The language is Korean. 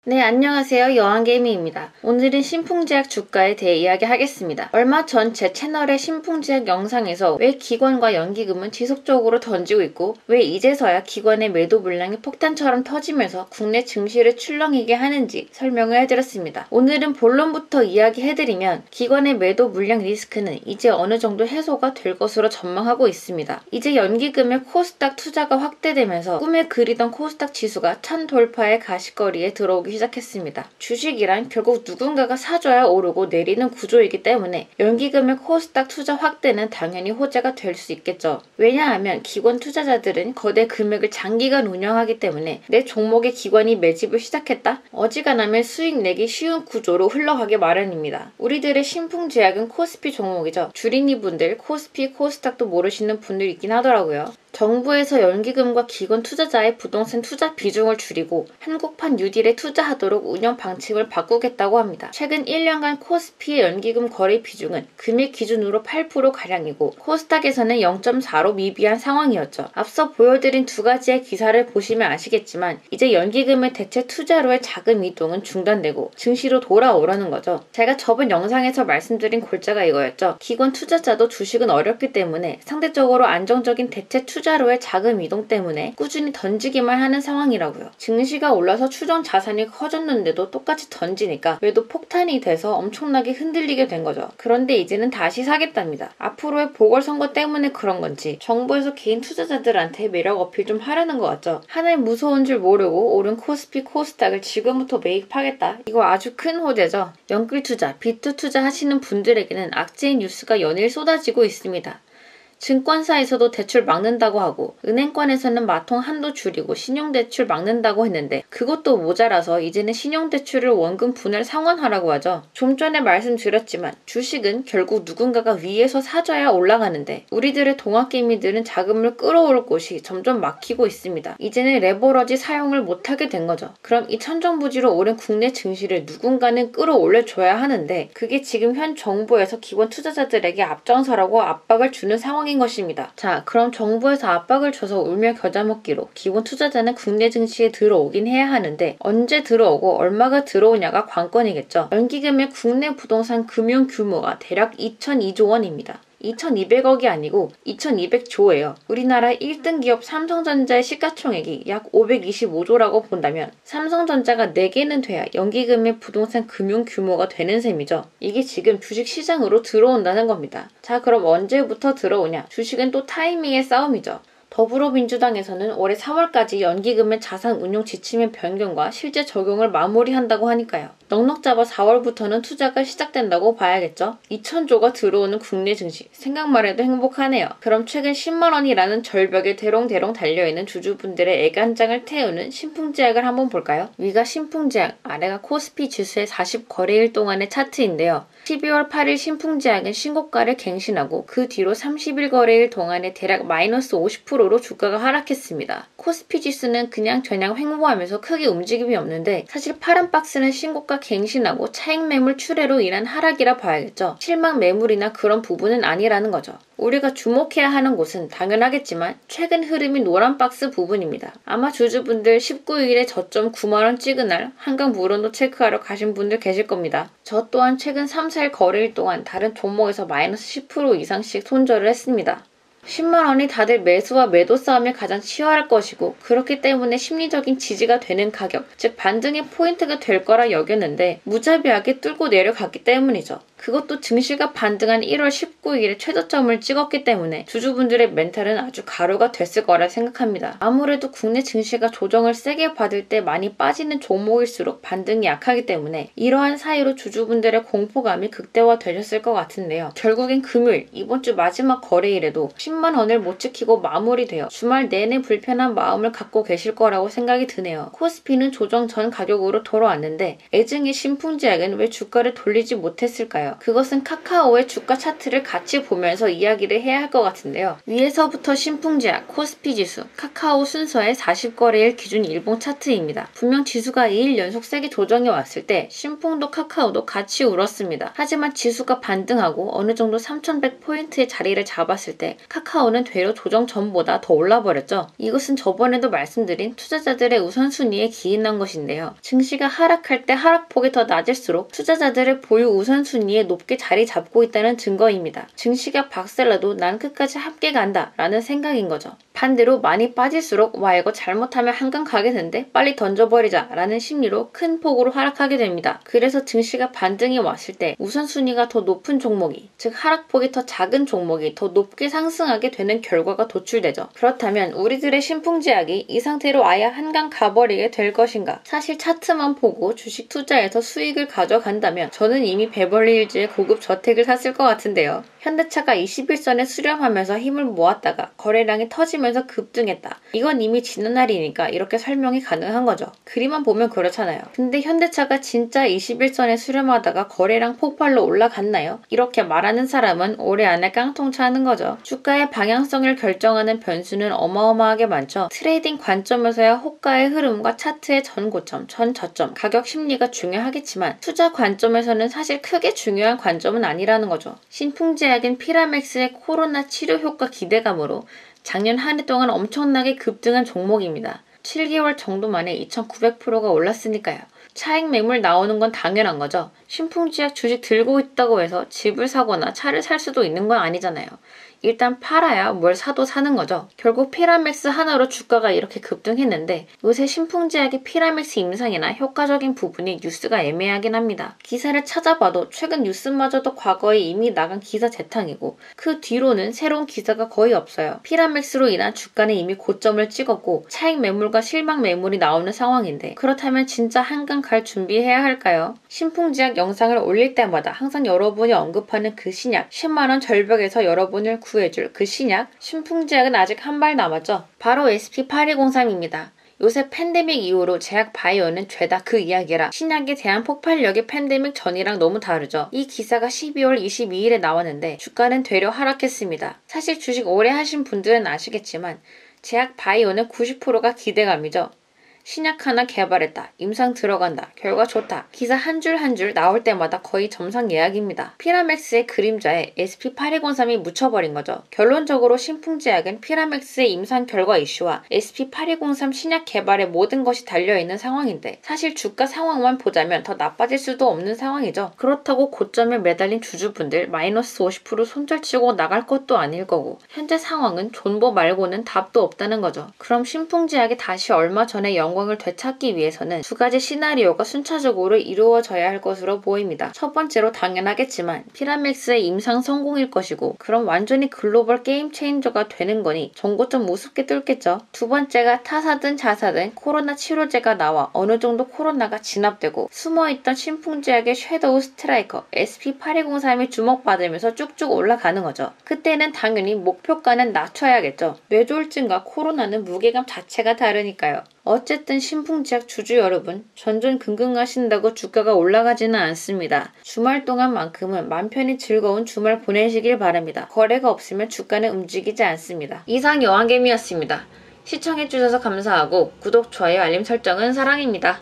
네, 안녕하세요. 여왕개미입니다. 오늘은 신풍제약 주가에 대해 이야기하겠습니다. 얼마 전 제 채널의 신풍제약 영상에서 왜 기관과 연기금은 지속적으로 던지고 있고 왜 이제서야 기관의 매도 물량이 폭탄처럼 터지면서 국내 증시를 출렁이게 하는지 설명을 해드렸습니다. 오늘은 본론부터 이야기해드리면 기관의 매도 물량 리스크는 이제 어느 정도 해소가 될 것으로 전망하고 있습니다. 이제 연기금의 코스닥 투자가 확대되면서 꿈에 그리던 코스닥 지수가 1000 돌파의 가시거리에 들어오기 시작했습니다. 주식이란 결국 누군가가 사줘야 오르고 내리는 구조이기 때문에 연기금의 코스닥 투자 확대는 당연히 호재가 될 수 있겠죠. 왜냐하면 기관 투자자들은 거대 금액을 장기간 운영하기 때문에 내 종목의 기관이 매집을 시작했다? 어지간하면 수익 내기 쉬운 구조로 흘러가기 마련입니다. 우리들의 신풍제약은 코스피 종목이죠. 주린이분들 코스피, 코스닥도 모르시는 분들 있긴 하더라고요. 정부에서 연기금과 기관 투자자의 부동산 투자 비중을 줄이고 한국판 뉴딜에 투자하도록 운영 방침을 바꾸겠다고 합니다. 최근 1년간 코스피의 연기금 거래 비중은 금일 기준으로 8%가량이고 코스닥에서는 0.4로 미비한 상황이었죠. 앞서 보여드린 두 가지의 기사를 보시면 아시겠지만 이제 연기금의 대체 투자로의 자금 이동은 중단되고 증시로 돌아오려는 거죠. 제가 저번 영상에서 말씀드린 골자가 이거였죠. 기관 투자자도 주식은 어렵기 때문에 상대적으로 안정적인 대체 투자로의 자금 이동 때문에 꾸준히 던지기만 하는 상황이라고요. 증시가 올라서 추정 자산이 커졌는데도 똑같이 던지니까 매도 폭탄이 돼서 엄청나게 흔들리게 된 거죠. 그런데 이제는 다시 사겠답니다. 앞으로의 보궐선거 때문에 그런 건지 정부에서 개인 투자자들한테 매력 어필 좀 하려는 것 같죠. 하늘 무서운 줄 모르고 오른 코스피 코스닥을 지금부터 매입하겠다. 이거 아주 큰 호재죠. 연끌 투자, 비투 투자 하시는 분들에게는 악재의 뉴스가 연일 쏟아지고 있습니다. 증권사에서도 대출 막는다고 하고 은행권에서는 마통 한도 줄이고 신용대출 막는다고 했는데 그것도 모자라서 이제는 신용대출을 원금 분할 상환하라고 하죠. 좀 전에 말씀드렸지만 주식은 결국 누군가가 위에서 사줘야 올라가는데 우리들의 동학개미들은 자금을 끌어올 곳이 점점 막히고 있습니다. 이제는 레버러지 사용을 못하게 된 거죠. 그럼 이 천정부지로 오른 국내 증시를 누군가는 끌어올려줘야 하는데 그게 지금 현 정부에서 기관 투자자들에게 앞장서라고 압박을 주는 상황 인 것입니다. 자, 그럼 정부에서 압박을 줘서 울며 겨자 먹기로 기본 투자자는 국내 증시에 들어오긴 해야 하는데 언제 들어오고 얼마가 들어오냐가 관건이겠죠. 연기금의 국내 부동산 금융 규모가 대략 2002조 원입니다. 2200억이 아니고 2200조예요. 우리나라 1등 기업 삼성전자의 시가총액이 약 525조라고 본다면 삼성전자가 4개는 돼야 연기금의 부동산 금융 규모가 되는 셈이죠. 이게 지금 주식시장으로 들어온다는 겁니다. 자, 그럼 언제부터 들어오냐? 주식은 또 타이밍의 싸움이죠. 더불어민주당에서는 올해 3월까지 연기금의 자산 운용 지침의 변경과 실제 적용을 마무리한다고 하니까요. 넉넉 잡아 4월부터는 투자가 시작된다고 봐야겠죠. 2000조가 들어오는 국내 증시, 생각만 해도 행복하네요. 그럼 최근 10만원이라는 절벽에 대롱대롱 달려있는 주주분들의 애간장을 태우는 신풍제약을 한번 볼까요? 위가 신풍제약, 아래가 코스피 지수의 40거래일 동안의 차트인데요. 12월 8일 신풍제약은 신고가를 갱신하고 그 뒤로 30일 거래일 동안에 대략 마이너스 50%로 주가가 하락했습니다. 코스피 지수는 그냥저냥 횡보하면서 크게 움직임이 없는데 사실 파란 박스는 신고가 갱신하고 차익 매물 출회로 인한 하락이라 봐야겠죠. 실망 매물이나 그런 부분은 아니라는 거죠. 우리가 주목해야 하는 곳은 당연하겠지만 최근 흐름이 노란 박스 부분입니다. 아마 주주분들 19일에 저점 9만원 찍은 날 한강 물온도 체크하러 가신 분들 계실 겁니다. 저 또한 최근 3, 4일 거래일 동안 다른 종목에서 마이너스 10% 이상씩 손절을 했습니다. 10만원이 다들 매수와 매도 싸움이 가장 치열할 것이고 그렇기 때문에 심리적인 지지가 되는 가격, 즉 반등의 포인트가 될 거라 여겼는데 무자비하게 뚫고 내려갔기 때문이죠. 그것도 증시가 반등한 1월 19일에 최저점을 찍었기 때문에 주주분들의 멘탈은 아주 가루가 됐을 거라 생각합니다. 아무래도 국내 증시가 조정을 세게 받을 때 많이 빠지는 종목일수록 반등이 약하기 때문에 이러한 사이로 주주분들의 공포감이 극대화되셨을 것 같은데요. 결국엔 금요일, 이번 주 마지막 거래일에도 10만원을 못 지키고 마무리되어 주말 내내 불편한 마음을 갖고 계실 거라고 생각이 드네요. 코스피는 조정 전 가격으로 돌아왔는데 애증의 신풍제약은 왜 주가를 돌리지 못했을까요? 있어요. 그것은 카카오의 주가 차트를 같이 보면서 이야기를 해야 할 것 같은데요. 위에서부터 신풍제약, 코스피지수, 카카오 순서의 40거래일 기준 일봉 차트입니다. 분명 지수가 2일 연속 세게 조정이 왔을 때 신풍도 카카오도 같이 울었습니다. 하지만 지수가 반등하고 어느 정도 3100포인트의 자리를 잡았을 때 카카오는 되려 조정 전보다 더 올라버렸죠. 이것은 저번에도 말씀드린 투자자들의 우선순위에 기인한 것인데요. 증시가 하락할 때 하락폭이 더 낮을수록 투자자들의 보유 우선순위에 높게 자리 잡고 있다는 증거입니다. 증시가 박살나도 난 끝까지 함께 간다 라는 생각인 거죠. 반대로 많이 빠질수록 와 이거 잘못하면 한강 가겠는데 빨리 던져버리자 라는 심리로 큰 폭으로 하락하게 됩니다. 그래서 증시가 반등이 왔을 때 우선순위가 더 높은 종목이, 즉 하락폭이 더 작은 종목이 더 높게 상승하게 되는 결과가 도출되죠. 그렇다면 우리들의 신풍제약이 이 상태로 아예 한강 가버리게 될 것인가? 사실 차트만 보고 주식 투자에서 수익을 가져간다면 저는 이미 베벌리힐즈의 고급 저택을 샀을 것 같은데요. 현대차가 21선에 수렴하면서 힘을 모았다가 거래량이 터지면서 급등했다. 이건 이미 지난 날이니까 이렇게 설명이 가능한 거죠. 그림만 보면 그렇잖아요. 근데 현대차가 진짜 21선에 수렴하다가 거래량 폭발로 올라갔나요? 이렇게 말하는 사람은 올해 안에 깡통 차는 거죠. 주가의 방향성을 결정하는 변수는 어마어마하게 많죠. 트레이딩 관점에서야 호가의 흐름과 차트의 전고점, 전저점, 가격 심리가 중요하겠지만 투자 관점에서는 사실 크게 중요한 관점은 아니라는 거죠. 신풍제약인 피라맥스의 코로나 치료 효과 기대감으로 작년 한 해 동안 엄청나게 급등한 종목입니다. 7개월 정도 만에 2900%가 올랐으니까요. 차익 매물 나오는 건 당연한 거죠. 신풍제약 주식 들고 있다고 해서 집을 사거나 차를 살 수도 있는 건 아니잖아요. 일단 팔아야 뭘 사도 사는 거죠. 결국 피라맥스 하나로 주가가 이렇게 급등했는데 요새 신풍제약의 피라맥스 임상이나 효과적인 부분이 뉴스가 애매하긴 합니다. 기사를 찾아봐도 최근 뉴스마저도 과거에 이미 나간 기사 재탕이고 그 뒤로는 새로운 기사가 거의 없어요. 피라맥스로 인한 주가는 이미 고점을 찍었고 차익 매물과 실망 매물이 나오는 상황인데 그렇다면 진짜 한강 갈 준비해야 할까요? 신풍제약 영상을 올릴 때마다 항상 여러분이 언급하는 그 신약 10만원 절벽에서 여러분을 구해줄 그 신약, 신풍제약은 아직 한 발 남았죠. 바로 SP8203입니다. 요새 팬데믹 이후로 제약 바이오는 죄다 그 이야기라 신약에 대한 폭발력이 팬데믹 전이랑 너무 다르죠. 이 기사가 12월 22일에 나왔는데 주가는 되려 하락했습니다. 사실 주식 오래 하신 분들은 아시겠지만 제약 바이오는 90%가 기대감이죠. 신약 하나 개발했다. 임상 들어간다. 결과 좋다. 기사 한 줄 한 줄 나올 때마다 거의 점상 예약입니다. 피라맥스의 그림자에 SP8203이 묻혀버린 거죠. 결론적으로 신풍제약은 피라맥스의 임상 결과 이슈와 SP8203 신약 개발에 모든 것이 달려있는 상황인데 사실 주가 상황만 보자면 더 나빠질 수도 없는 상황이죠. 그렇다고 고점에 매달린 주주분들 마이너스 50% 손절치고 나갈 것도 아닐 거고 현재 상황은 존버 말고는 답도 없다는 거죠. 그럼 신풍제약이 다시 얼마 전에 영광을 되찾기 위해서는 두 가지 시나리오가 순차적으로 이루어져야 할 것으로 보입니다. 첫 번째로 당연하겠지만 피라맥스의 임상 성공일 것이고 그럼 완전히 글로벌 게임 체인저가 되는 거니 전고점 우습게 뚫겠죠. 두 번째가 타사든 자사든 코로나 치료제가 나와 어느 정도 코로나가 진압되고 숨어있던 신풍제약의 섀도우 스트라이커 SP8203이 주목받으면서 쭉쭉 올라가는 거죠. 그때는 당연히 목표가는 낮춰야겠죠. 뇌졸중과 코로나는 무게감 자체가 다르니까요. 어쨌든 신풍제약 주주 여러분, 전전긍긍하신다고 주가가 올라가지는 않습니다. 주말 동안만큼은 맘 편히 즐거운 주말 보내시길 바랍니다. 거래가 없으면 주가는 움직이지 않습니다. 이상 여왕개미였습니다. 시청해주셔서 감사하고 구독, 좋아요, 알림 설정은 사랑입니다.